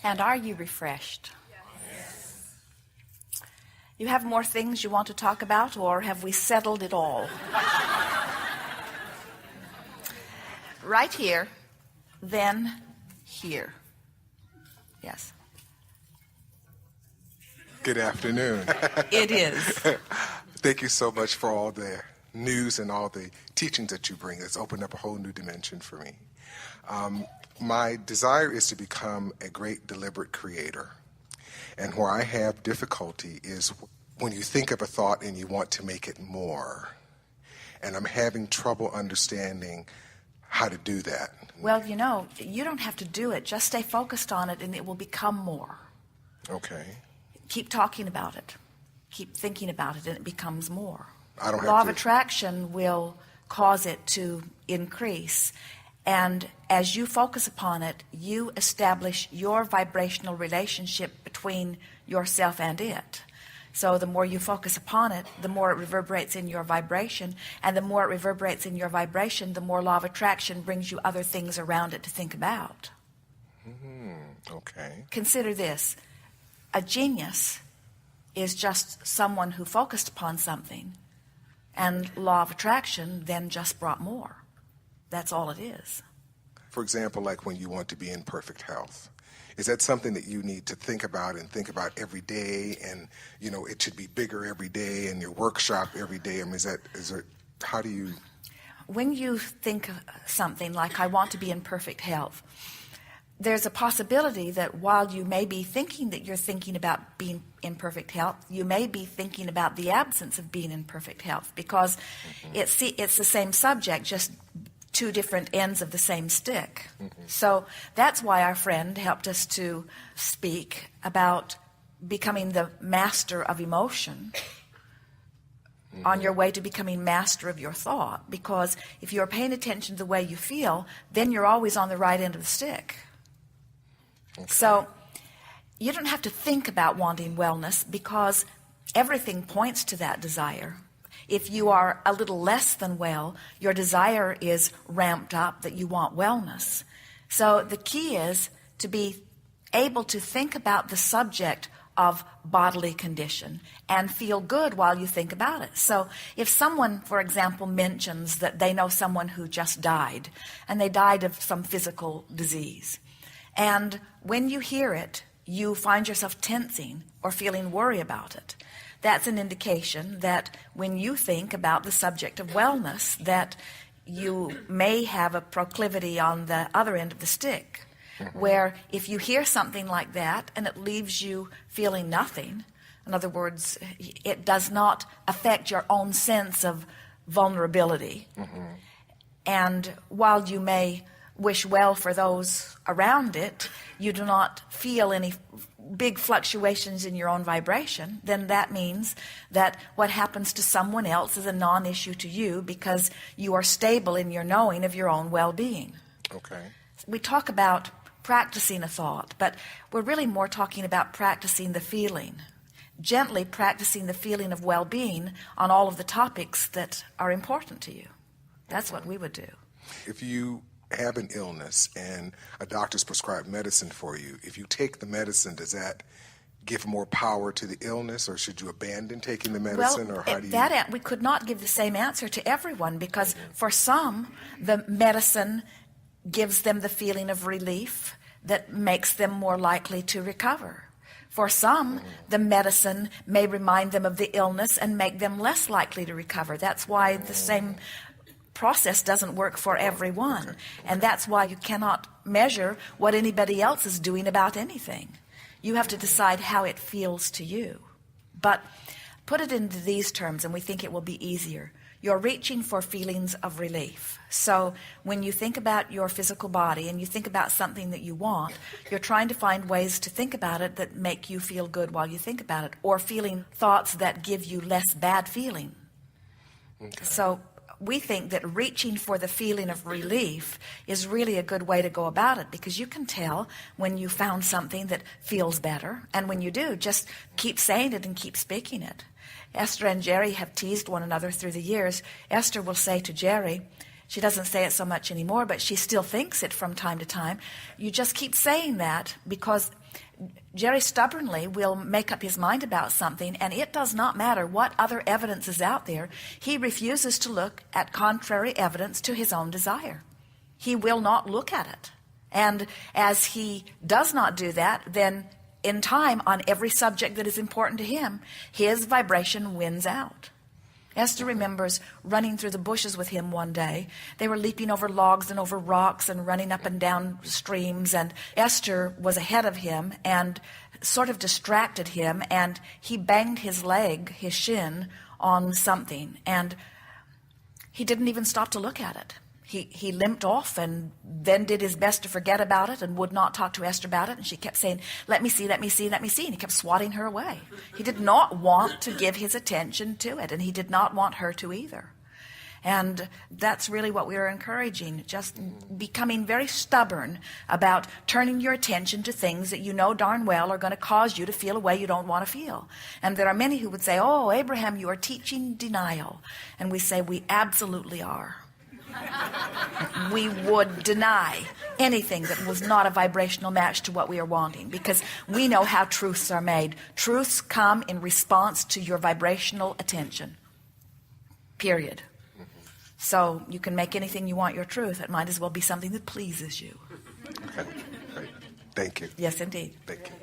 And are you refreshed? Yes. You have more things you want to talk about, or have we settled it all? Right here, then here. Yes. Good afternoon. It is. Thank you so much for all the news and all the teachings that you bring. It's opened up a whole new dimension for me. My desire is to become a great deliberate creator. And where I have difficulty is when you think of a thought and you want to make it more. And I'm having trouble understanding how to do that. Well, you know, you don't have to do it. Just stay focused on it and it will become more. Okay. Keep talking about it. Keep thinking about it and it becomes more. I don't have Law to... of attraction will cause it to increase. And as you focus upon it, you establish your vibrational relationship between yourself and it. So the more you focus upon it, the more it reverberates in your vibration. And the more it reverberates in your vibration, the more law of attraction brings you other things around it to think about. Okay. Consider this. A genius is just someone who focused upon something. And law of attraction then just brought more. That's all it is. For example, like when you want to be in perfect health, is that something that you need to think about every day? And, you know, it should be bigger every day and your workshop every day. I mean, how do you? When you think of something like, I want to be in perfect health, there's a possibility that while you may be thinking that you're thinking about being in perfect health, you may be thinking about the absence of being in perfect health, because it's the same subject, just two different ends of the same stick. So that's why our friend helped us to speak about becoming the master of emotion on your way to becoming master of your thought, because if you're paying attention to the way you feel, then you're always on the right end of the stick. Okay. So you don't have to think about wanting wellness, because everything points to that desire. If you are a little less than well, your desire is ramped up that you want wellness. So the key is to be able to think about the subject of bodily condition and feel good while you think about it. So if someone, for example, mentions that they know someone who just died, and they died of some physical disease, and when you hear it, you find yourself tensing or feeling worry about it, that's an indication that when you think about the subject of wellness, that you may have a proclivity on the other end of the stick, where if you hear something like that and it leaves you feeling nothing, in other words, it does not affect your own sense of vulnerability. And while you may wish well for those around it, you do not feel any big fluctuations in your own vibration, then that means that what happens to someone else is a non-issue to you, because you are stable in your knowing of your own well-being. Okay. We talk about practicing a thought, but we're really more talking about practicing the feeling, gently practicing the feeling of well-being on all of the topics that are important to you. That's what we would do. If you have an illness and a doctor's prescribed medicine for you, if you take the medicine, does that give more power to the illness, or should you abandon taking the medicine? Well, or how do you... we could not give the same answer to everyone, because for some, the medicine gives them the feeling of relief that makes them more likely to recover. For some, the medicine may remind them of the illness and make them less likely to recover. That's why the same process doesn't work for everyone. And that's why you cannot measure what anybody else is doing about anything. You have to decide how it feels to you. But put it into these terms and we think it will be easier. You're reaching for feelings of relief. So when you think about your physical body and you think about something that you want, you're trying to find ways to think about it that make you feel good while you think about it, or feeling thoughts that give you less bad feeling. Okay. So we think that reaching for the feeling of relief is really a good way to go about it, because you can tell when you found something that feels better, and when you do, just keep saying it and keep speaking it. Esther and Jerry have teased one another through the years. Esther will say to Jerry, she doesn't say it so much anymore, but she still thinks it from time to time, you just keep saying that, because Jerry stubbornly will make up his mind about something, and it does not matter what other evidence is out there. He refuses to look at contrary evidence to his own desire. He will not look at it. And as he does not do that, then in time, on every subject that is important to him, his vibration wins out. Esther remembers running through the bushes with him one day. They were leaping over logs and over rocks and running up and down streams, and Esther was ahead of him and sort of distracted him, and he banged his leg, his shin, on something, and he didn't even stop to look at it. He limped off and then did his best to forget about it and would not talk to Esther about it. And she kept saying, let me see, let me see, let me see. And he kept swatting her away. He did not want to give his attention to it, and he did not want her to either. And that's really what we are encouraging, just becoming very stubborn about turning your attention to things that you know darn well are going to cause you to feel a way you don't want to feel. And there are many who would say, oh, Abraham, you are teaching denial. And we say, we absolutely are. We would deny anything that was not a vibrational match to what we are wanting, because we know how truths are made. Truths come in response to your vibrational attention. Period. So you can make anything you want your truth. It might as well be something that pleases you. Okay. Great. Thank you. Yes, indeed. Thank you.